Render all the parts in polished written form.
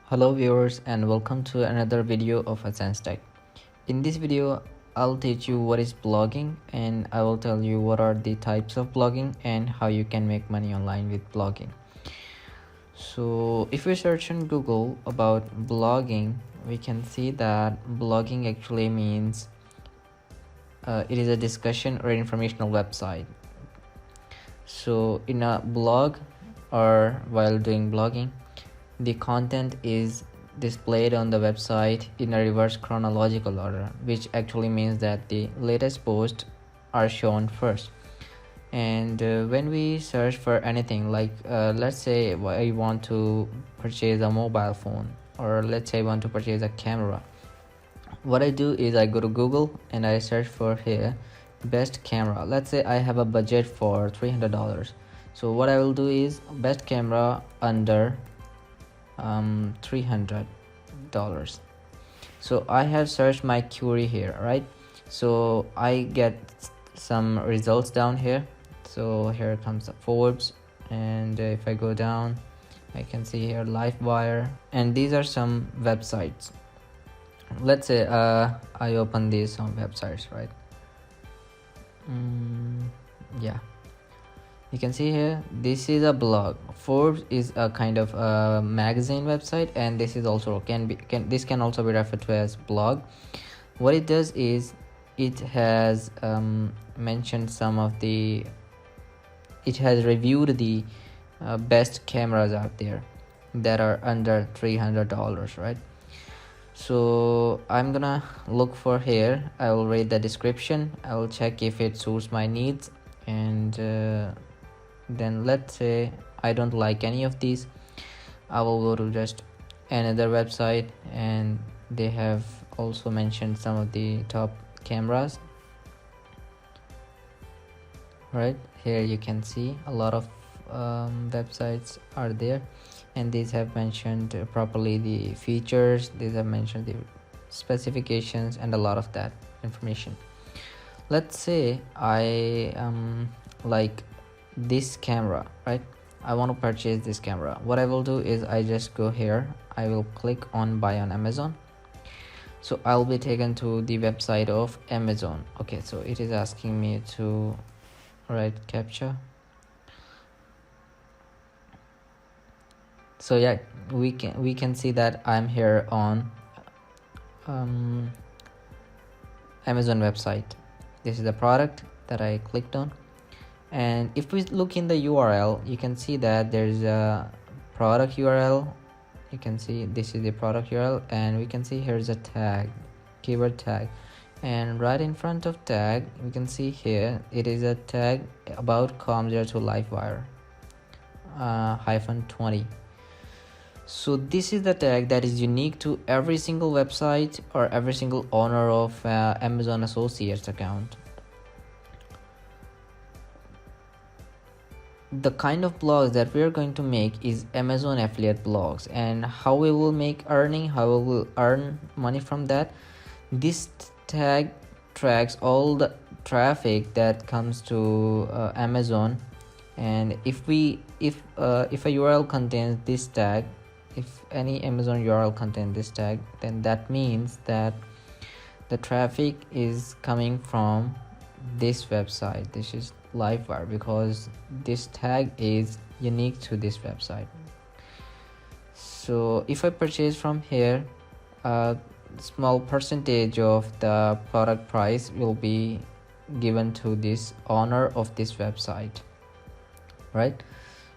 Hello viewers and welcome to another video of Ascens Tech. In this video, I'll teach you what is blogging and I will tell you what are the types of blogging and how you can make money online with blogging. So if we search on Google about blogging, we can see that blogging actually means it is a discussion or informational website. So in a blog or while doing blogging, the content is displayed on the website in a reverse chronological order, which actually means that the latest posts are shown first. And when we search for anything like let's say I want to purchase a mobile phone, or let's say I want to purchase a camera, what I do is I go to Google and I search for here best camera. Let's say I have a budget for $300. So what I will do is best camera under $300. So I have searched my query here, right? So I get some results down here. So here comes the Forbes, and if I go down, I can see here Livewire, and these are some websites. Let's say I open these some websites, right? Yeah, you can see here this is a blog. Forbes is a kind of a magazine website, and this is also this can also be referred to as blog. What it does is it has mentioned some of the, it has reviewed the best cameras out there that are under $300, right? So I'm gonna look for here. I will read the description, I will check if it suits my needs, and then let's say I don't like any of these, I will go to just another website, and they have also mentioned some of the top cameras. Right here you can see a lot of websites are there, and these have mentioned properly the features, these have mentioned the specifications and a lot of that information. Let's say I like this camera, right? I want to purchase this camera. What I will do is I just go here, I will click on buy on Amazon. So I'll be taken to the website of Amazon. Okay, so it is asking me to write captcha. So yeah, we can see that I'm here on Amazon website. This is the product that I clicked on, and if we look in the URL, you can see that there's a product URL. You can see this is the product URL, and we can see here's a tag, keyword tag, and right in front of tag we can see here it is a tag about com02 Livewire -20. So this is the tag that is unique to every single website or every single owner of Amazon Associates account. The kind of blogs that we are going to make is Amazon affiliate blogs, and how we will make earning, how we will earn money from that. This tag tracks all the traffic that comes to Amazon, and if a URL contains this tag, if any Amazon URL contains this tag, then that means that the traffic is coming from this website. This is Livewire, because this tag is unique to this website. So if I purchase from here, a small percentage of the product price will be given to this owner of this website, right?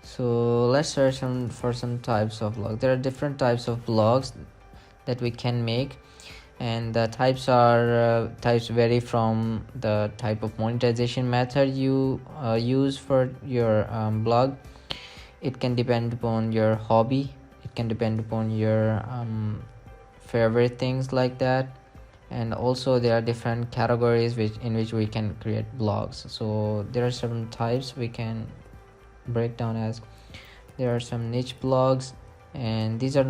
So let's search for some types of blogs. There are different types of blogs that we can make, and the types vary from the type of monetization method you use for your blog. It can depend upon your hobby, it can depend upon your favorite things like that, and also there are different categories in which we can create blogs. So there are certain types we can break down as. There are some niche blogs, and these are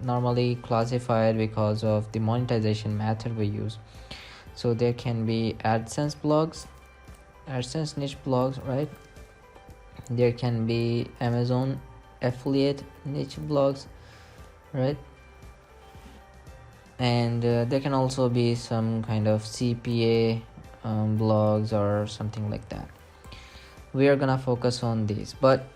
normally classified because of the monetization method we use. So there can be AdSense blogs, AdSense niche blogs, right? There can be Amazon affiliate niche blogs, right? And there can also be some kind of CPA blogs or something like that. We are gonna focus on these, but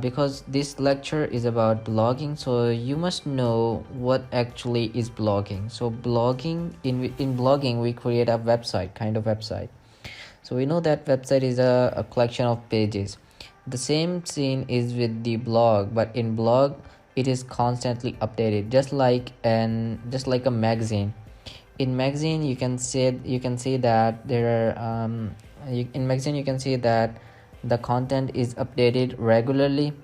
because this lecture is about blogging, so you must know what actually is blogging. So blogging, in blogging we create a website, kind of website. So we know that website is a collection of pages. The same scene is with the blog, but in blog it is constantly updated, just like a magazine. In magazine you can see that there are in magazine you can see that the content is updated regularly,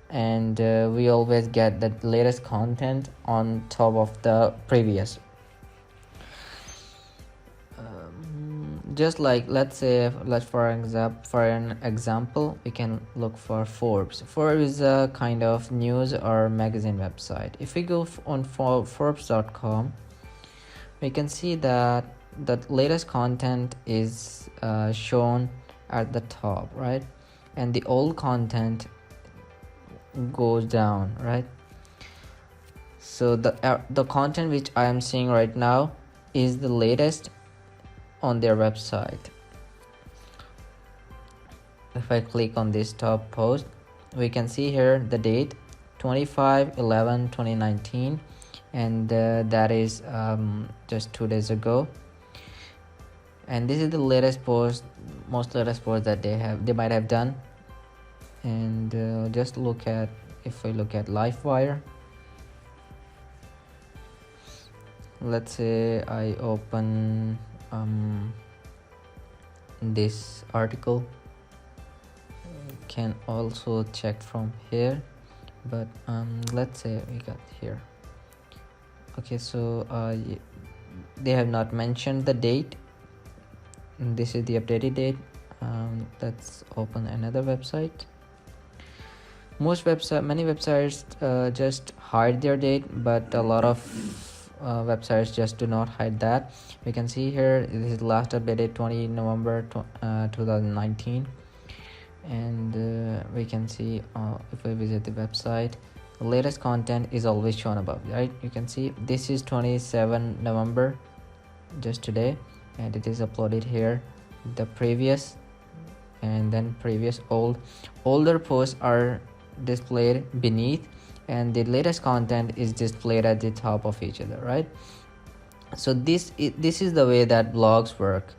and we always get the latest content on top of the previous. Just like, let's say, for an example, we can look for Forbes. Forbes is a kind of news or magazine website. If we go on Forbes.com, we can see that the latest content is shown at the top, right? And the old content goes down, right? So the content which I am seeing right now is the latest on their website. If I click on this top post, we can see here the date 25/11/2019, and that is just 2 days ago. And this is the latest post, most latest post that they might have done. And just look at, if I look at Livewire, let's say I open this article. Can also check from here, but let's say we got here. Okay, so they have not mentioned the date. This is the updated date. Let's open another website. Many websites just hide their date, but a lot of websites just do not hide that. We can see here this is last updated 20 November 2019, and we can see if we visit the website, the latest content is always shown above, right? You can see this is 27 November, just today, and it is uploaded here. The previous, and then previous older posts are displayed beneath, and the latest content is displayed at the top of each other, right? So this is the way that blogs work.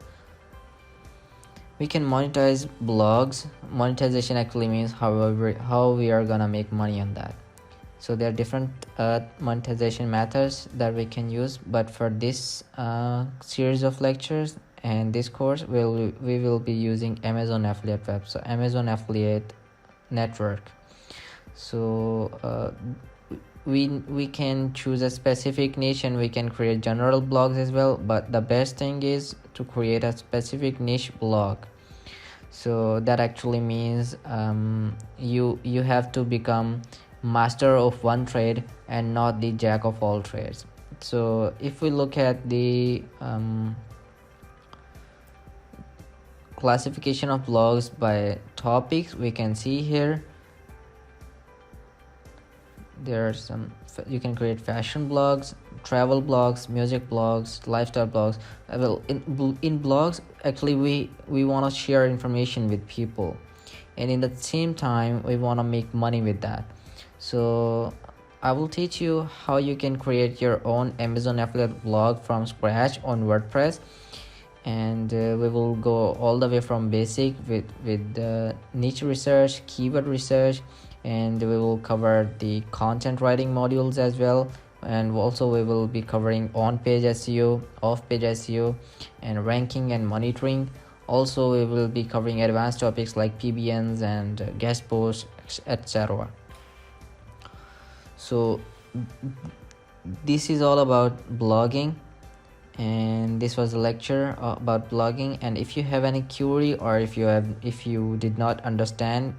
We can monetize blogs. Monetization actually means how we are gonna make money on that. So there are different monetization methods that we can use, but for this series of lectures and this course, we will be using Amazon affiliate web, so Amazon affiliate network. So we can choose a specific niche, and we can create general blogs as well, but the best thing is to create a specific niche blog. So that actually means you have to become master of one trade and not the jack of all trades. So if we look at the classification of blogs by topics, we can see here there are some. You can create fashion blogs, travel blogs, music blogs, lifestyle blogs. Well, in blogs, actually we want to share information with people, and in the same time we want to make money with that. So I will teach you how you can create your own Amazon affiliate blog from scratch on WordPress, and we will go all the way from basic with niche research, keyword research, and we will cover the content writing modules as well. And also we will be covering on-page SEO, off-page SEO, and ranking and monitoring. Also we will be covering advanced topics like PBNs and guest posts, etc. So this is all about blogging, and this was a lecture about blogging. And if you have any query, or if you did not understand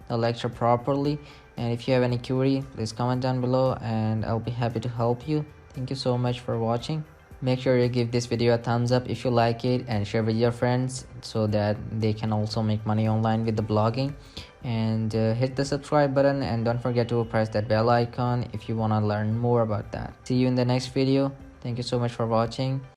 the lecture properly, and if you have any query, please comment down below and I'll be happy to help you. Thank you so much for watching. Make sure you give this video a thumbs up if you like it, and share with your friends so that they can also make money online with the blogging. and hit the subscribe button, and don't forget to press that bell icon if you want to learn more about that. See you in the next video. Thank you so much for watching.